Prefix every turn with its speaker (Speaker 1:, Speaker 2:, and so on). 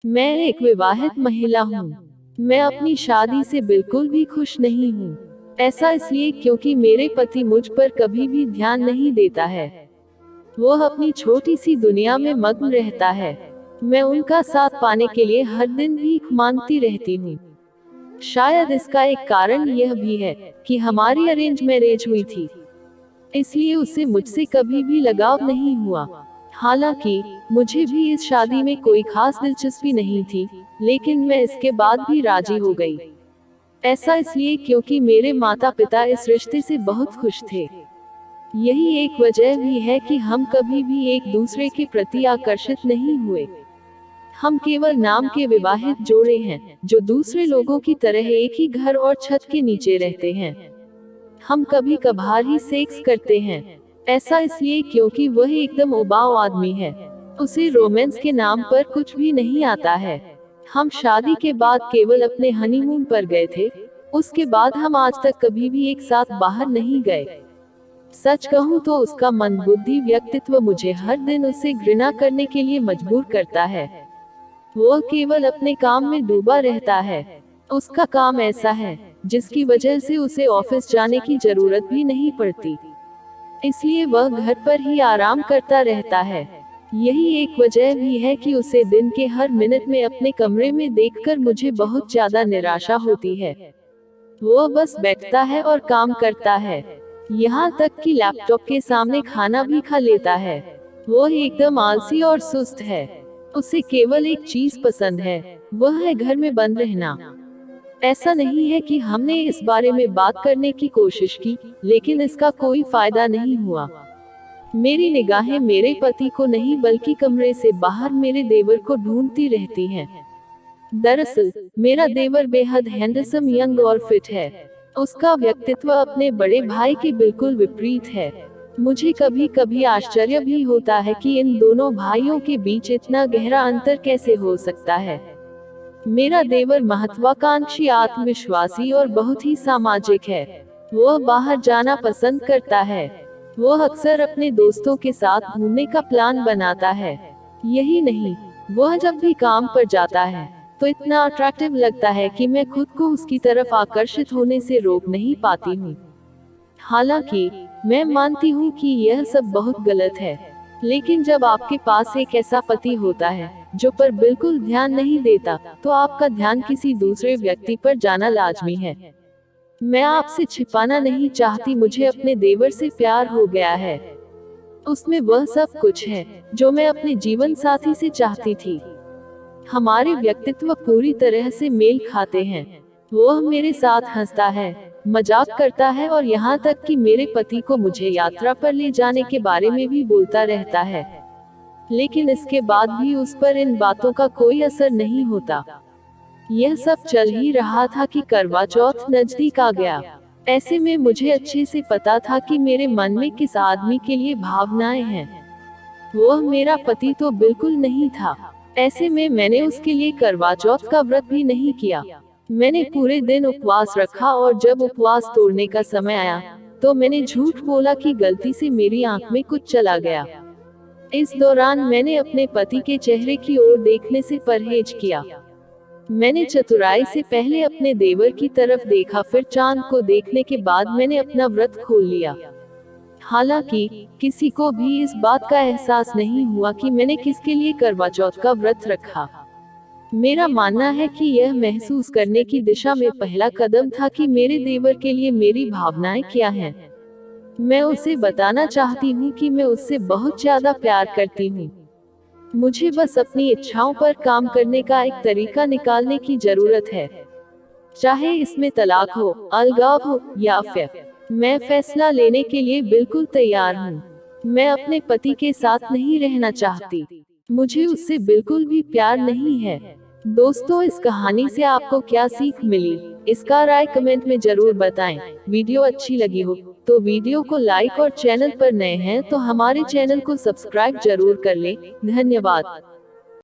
Speaker 1: मैं एक विवाहित महिला हूँ। मैं अपनी शादी से बिल्कुल भी खुश नहीं हूँ। ऐसा इसलिए क्योंकि मेरे पति मुझ पर कभी भी ध्यान नहीं देता है। वो अपनी छोटी सी दुनिया में मग्न रहता है। मैं उनका साथ पाने के लिए हर दिन भीख मांगती रहती हूँ। शायद इसका एक कारण यह भी है कि हमारी अरेंज मैरिज हुई थी, इसलिए उसे मुझसे कभी भी लगाव नहीं हुआ। हालांकि मुझे भी इस शादी में कोई खास दिलचस्पी नहीं थी, लेकिन मैं इसके बाद भी राजी हो गई। ऐसा इसलिए क्योंकि मेरे माता पिता इस रिश्ते से बहुत खुश थे। यही एक वजह भी है कि हम कभी भी एक दूसरे के प्रति आकर्षित नहीं हुए। हम केवल नाम के विवाहित जोड़े हैं, जो दूसरे लोगों की तरह एक ही घर और छत के नीचे रहते हैं। हम कभी कभार ही सेक्स करते हैं। ऐसा इसलिए क्योंकि वह एकदम उबाऊ आदमी है। उसे रोमांस के नाम पर कुछ भी नहीं आता है। हम शादी के बाद केवल अपने हनीमून पर गए थे। उसके बाद हम आज तक कभी भी एक साथ बाहर नहीं गए। सच कहूँ तो उसका मंदबुद्धि व्यक्तित्व मुझे हर दिन उसे घृणा करने के लिए मजबूर करता है। वह केवल अपने काम में डूबा रहता है। उसका काम ऐसा है जिसकी वजह से उसे ऑफिस जाने की जरूरत भी नहीं पड़ती, इसलिए वह घर पर ही आराम करता रहता है। यही एक वजह भी है कि उसे दिन के हर मिनट में अपने कमरे में देखकर मुझे बहुत ज्यादा निराशा होती है। वह बस बैठता है और काम करता है, यहाँ तक कि लैपटॉप के सामने खाना भी खा लेता है। वह एकदम आलसी और सुस्त है। उसे केवल एक चीज पसंद है, वह है घर में बंद रहना। ऐसा नहीं है कि हमने इस बारे में बात करने की कोशिश की, लेकिन इसका कोई फायदा नहीं हुआ। मेरी निगाहें मेरे पति को नहीं बल्कि कमरे से बाहर मेरे देवर को ढूंढती रहती हैं। दरअसल मेरा देवर बेहद हैंडसम, यंग और फिट है। उसका व्यक्तित्व अपने बड़े भाई के बिल्कुल विपरीत है। मुझे कभी कभी आश्चर्य भी होता है कि इन दोनों भाइयों के बीच इतना गहरा अंतर कैसे हो सकता है। मेरा देवर महत्वाकांक्षी, आत्मविश्वासी और बहुत ही सामाजिक है। वह बाहर जाना पसंद करता है। वह अक्सर अपने दोस्तों के साथ घूमने का प्लान बनाता है। यही नहीं, वह जब भी काम पर जाता है तो इतना अट्रैक्टिव लगता है कि मैं खुद को उसकी तरफ आकर्षित होने से रोक नहीं पाती हूँ। हालांकि मैं मानती हूँ कि यह सब बहुत गलत है, लेकिन जब आपके पास एक ऐसा पति होता है जो पर बिल्कुल ध्यान नहीं देता, तो आपका ध्यान किसी दूसरे व्यक्ति पर जाना लाजमी है। मैं आपसे छिपाना नहीं चाहती, मुझे अपने देवर से प्यार हो गया है। उसमें वह सब कुछ है जो मैं अपने जीवन साथी से चाहती थी। हमारे व्यक्तित्व पूरी तरह से मेल खाते हैं। वह मेरे साथ हंसता है, मजाक करता है और यहाँ तक कि मेरे पति को मुझे यात्रा पर ले जाने के बारे में भी बोलता रहता है। लेकिन इसके बाद भी उस पर इन बातों का कोई असर नहीं होता। यह सब चल ही रहा था कि करवा चौथ नजदीक आ गया। ऐसे में मुझे अच्छे से पता था कि मेरे मन में किस आदमी के लिए भावनाएं हैं। वह मेरा पति तो बिल्कुल नहीं था। ऐसे में मैंने उसके लिए करवा चौथ का व्रत भी नहीं किया। मैंने पूरे दिन उपवास रखा और जब उपवास तोड़ने का समय आया तो मैंने झूठ बोला कि गलती से मेरी आंख में कुछ चला गया। इस दौरान मैंने अपने पति के चेहरे की ओर देखने से परहेज किया। मैंने चतुराई से पहले अपने देवर की तरफ देखा, फिर चांद को देखने के बाद मैंने अपना व्रत खोल लिया। हालांकि किसी को भी इस बात का एहसास नहीं हुआ कि मैंने किसके लिए करवा चौथ का व्रत रखा। मेरा मानना है कि यह महसूस करने की दिशा में पहला कदम था कि मेरे देवर के लिए मेरी भावनाएं क्या हैं। मैं उसे बताना चाहती हूँ कि मैं उससे बहुत ज्यादा प्यार करती हूँ। मुझे बस अपनी इच्छाओं पर काम करने का एक तरीका निकालने की जरूरत है। चाहे इसमें तलाक हो, अलगाव हो या फिर, मैं फैसला लेने के लिए बिल्कुल तैयार हूँ। मैं अपने पति के साथ नहीं रहना चाहती। मुझे उससे बिल्कुल भी प्यार नहीं है। दोस्तों, इस कहानी से आपको क्या सीख मिली, इसका राय कमेंट में जरूर बताएं। वीडियो अच्छी लगी हो तो वीडियो को लाइक और चैनल पर नए हैं तो हमारे चैनल को सब्सक्राइब जरूर कर लें। धन्यवाद।